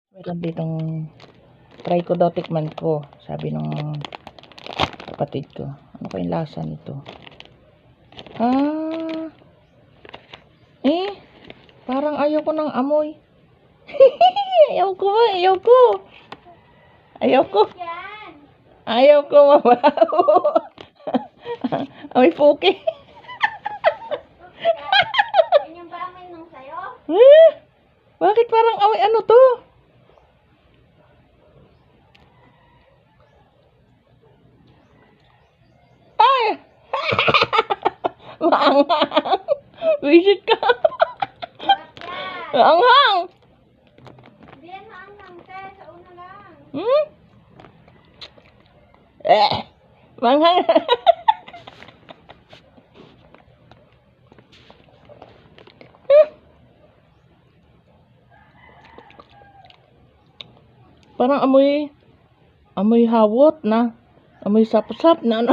Meron ditong try ko daw, tikman ko. Sabi nung kapatid ko. Ano kayong lasa nito? Parang ayaw ko ng amoy. Ayaw ko. Ayaw ko mabaho. Amoy puki. Yan yung ba amoy nung sayo? Bakit parang amoy ano to? Ay! Maanghang. Visit ka. Maanghang. Hindi yan maanghang, te. Sa una lang. Maanghang. Parang amoy hawot na. Amoy sap-sap na.